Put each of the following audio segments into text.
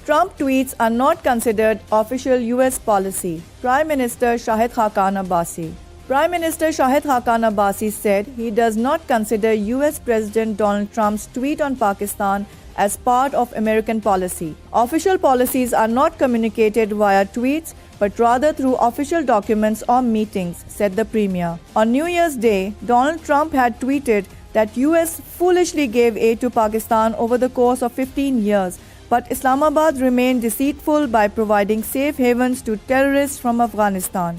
Trump tweets are not considered official US policy. Prime Minister Shahid Khaqan Abbasi. Prime Minister Shahid Khaqan Abbasi said he does not consider US President Donald Trump's tweet on Pakistan as part of American policy. Official policies are not communicated via tweets, but rather through official documents or meetings, said the Premier. On New Year's Day, Donald Trump had tweeted that US foolishly gave aid to Pakistan over the course of 15 years, but Islamabad remained deceitful by providing safe havens to terrorists from Afghanistan.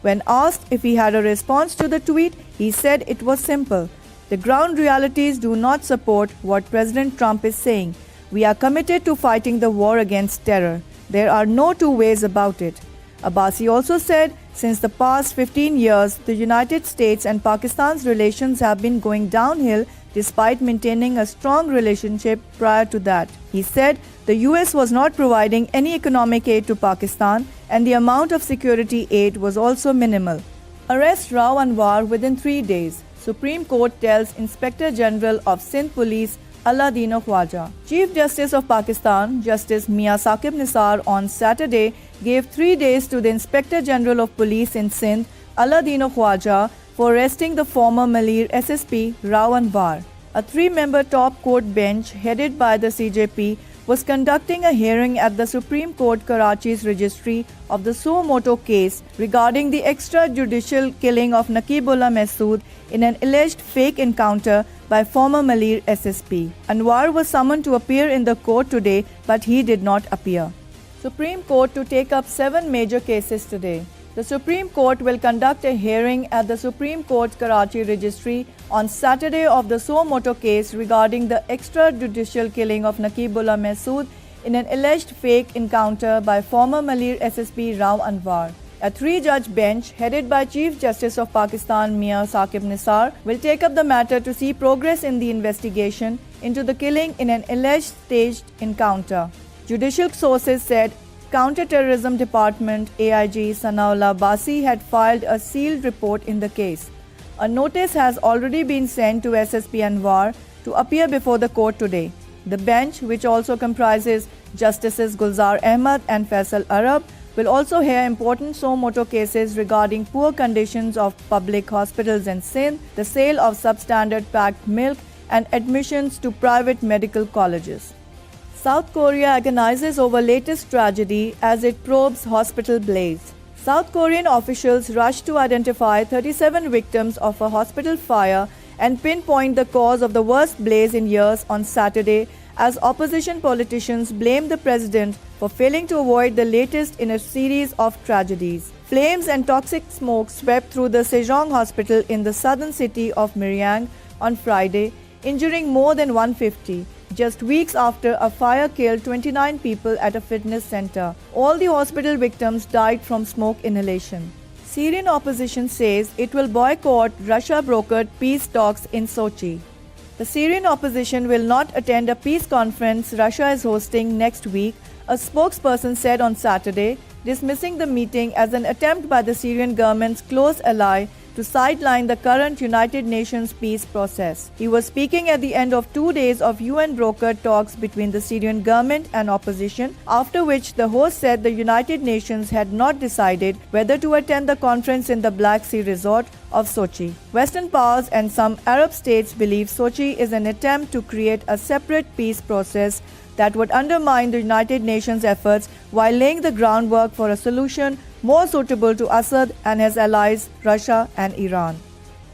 When asked if he had a response to the tweet, he said it was simple. The ground realities do not support what President Trump is saying. We are committed to fighting the war against terror. There are no two ways about it. Abbasi also said, since the past 15 years, the United States and Pakistan's relations have been going downhill despite maintaining a strong relationship prior to that. He said the US was not providing any economic aid to Pakistan and the amount of security aid was also minimal. Arrest Rao Anwar within 3 days. Supreme Court tells Inspector General of Sindh Police AlWaleed Khwaja. Chief Justice of Pakistan, Justice Mia Saqib Nisar, on Saturday gave 3 days to the Inspector General of Police in Sindh, AlWaleed Khwaja, for arresting the former Malir SSP Rao Anwar. A 3-member top court bench headed by the CJP was conducting a hearing at the Supreme Court Karachi's registry of the suo motu case regarding the extrajudicial killing of Naqibullah Masood in an alleged fake encounter by former Malir SSP. Anwar was summoned to appear in the court today, but he did not appear. Supreme Court to take up 7 major cases today. The Supreme Court will conduct a hearing at the Supreme Court Karachi Registry on Saturday of the suo motu case regarding the extrajudicial killing of Naqibullah Masood in an alleged fake encounter by former Malir SSP Rao Anwar. A 3-judge bench headed by Chief Justice of Pakistan Mia Saqib Nisar will take up the matter to see progress in the investigation into the killing in an alleged staged encounter. Judicial sources said Counter-Terrorism Department AIG Sanaullah Abbasi had filed a sealed report in the case. A notice has already been sent to SSP Anwar to appear before the court today. The bench, which also comprises Justices Gulzar Ahmad and Faisal Arab, will also hear important suo motu cases regarding poor conditions of public hospitals in Sindh, the sale of substandard packed milk, and admissions to private medical colleges. South Korea agonizes over latest tragedy as it probes hospital blaze. South Korean officials rushed to identify 37 victims of a hospital fire and pinpoint the cause of the worst blaze in years on Saturday as opposition politicians blame the president for failing to avoid the latest in a series of tragedies. Flames and toxic smoke swept through the Sejong hospital in the southern city of Myeong on Friday, injuring more than 150. Just weeks after a fire killed 29 people at a fitness center. All the hospital victims died from smoke inhalation. Syrian opposition says it will boycott Russia-brokered peace talks in Sochi. The Syrian opposition will not attend a peace conference Russia is hosting next week, a spokesperson said on Saturday, dismissing the meeting as an attempt by the Syrian government's close ally to sideline the current United Nations peace process. He was speaking at the end of 2 days of UN-brokered talks between the Syrian government and opposition, after which the host said the United Nations had not decided whether to attend the conference in the Black Sea resort of Sochi. Western powers and some Arab states believe Sochi is an attempt to create a separate peace process that would undermine the United Nations efforts while laying the groundwork for a solution more suitable to Assad and his allies, Russia and Iran.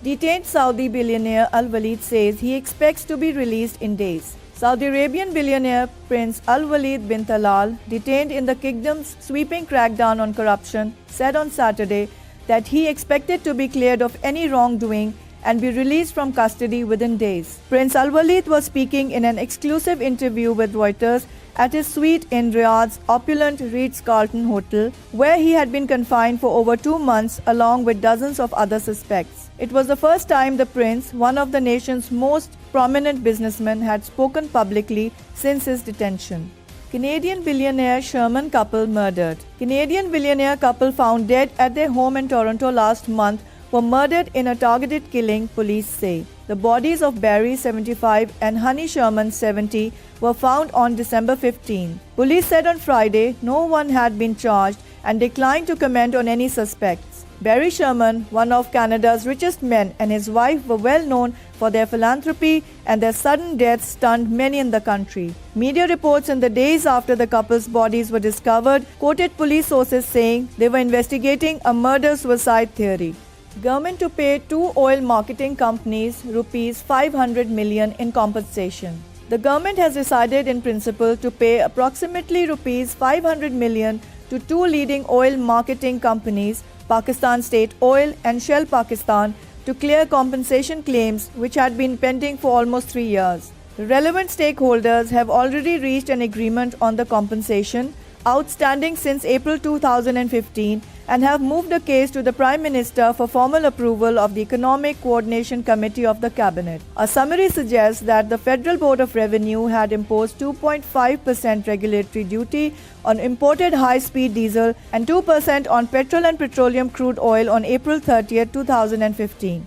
Detained Saudi billionaire AlWaleed says he expects to be released in days. Saudi Arabian billionaire Prince AlWaleed bin Talal, detained in the kingdom's sweeping crackdown on corruption, said on Saturday that he expected to be cleared of any wrongdoing and be released from custody within days. Prince AlWaleed was speaking in an exclusive interview with Reuters at his suite in Riyadh's opulent Ritz-Carlton hotel, where he had been confined for over 2 months along with dozens of other suspects. It was the first time the prince, one of the nation's most prominent businessmen, had spoken publicly since his detention. Canadian billionaire Sherman couple murdered. Canadian billionaire couple found dead at their home in Toronto last month were murdered in a targeted killing, police say. The bodies of Barry, 75, and Honey Sherman, 70, were found on December 15. Police said on Friday no one had been charged and declined to comment on any suspects. Barry Sherman, one of Canada's richest men, and his wife were well known for their philanthropy, and their sudden deaths stunned many in the country. Media reports in the days after the couple's bodies were discovered quoted police sources saying they were investigating a murder-suicide theory. Government to pay 2 oil marketing companies rupees 500 million in compensation. The government has decided in principle to pay approximately rupees 500 million to 2 leading oil marketing companies, Pakistan State Oil and Shell Pakistan, to clear compensation claims which had been pending for almost 3 years. The relevant stakeholders have already reached an agreement on the compensation, outstanding since April 2015, and have moved the case to the Prime Minister for formal approval of the Economic Coordination Committee of the Cabinet. A summary suggests that the Federal Board of Revenue had imposed 2.5% regulatory duty on imported high-speed diesel and 2% on petrol and petroleum crude oil on April 30, 2015.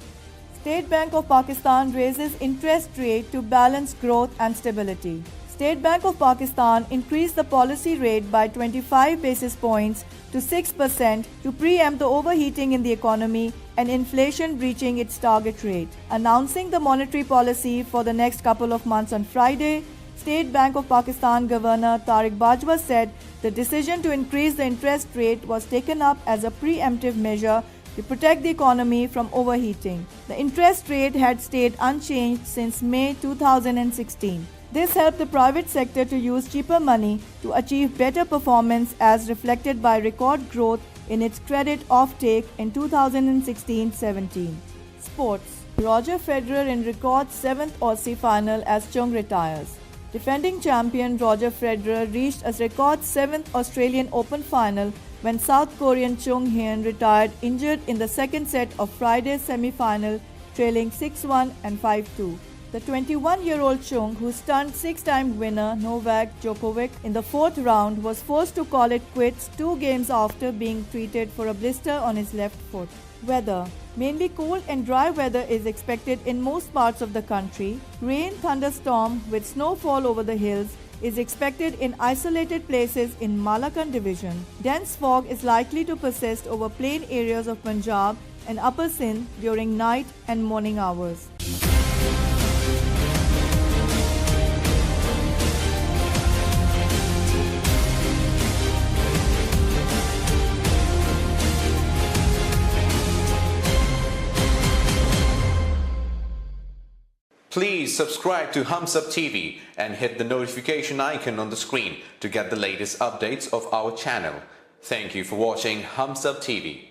State Bank of Pakistan raises interest rate to balance growth and stability. State Bank of Pakistan increased the policy rate by 25 basis points to 6% to preempt the overheating in the economy and inflation breaching its target rate. Announcing the monetary policy for the next couple of months on Friday, State Bank of Pakistan Governor Tariq Bajwa said the decision to increase the interest rate was taken up as a preemptive measure to protect the economy from overheating. The interest rate had stayed unchanged since May 2016. This helped the private sector to use cheaper money to achieve better performance, as reflected by record growth in its credit offtake in 2016-17. Sports. Roger Federer in record 7th Aussie final as Chung retires. Defending champion Roger Federer reached a record 7th Australian Open final when South Korean Chung Hyun retired injured in the second set of Friday's semi-final, trailing 6-1 and 5-2. The 21-year-old Chung, who stunned 6-time winner Novak Djokovic in the 4th round, was forced to call it quits 2 games after being treated for a blister on his left foot. Weather. Mainly cool and dry weather is expected in most parts of the country. Rain, thunderstorm with snowfall over the hills is expected in isolated places in Malakand division. Dense fog is likely to persist over plain areas of Punjab and Upper Sindh during night and morning hours. Please subscribe to HumSub.TV and hit the notification icon on the screen to get the latest updates of our channel. Thank you for watching HumSub.TV.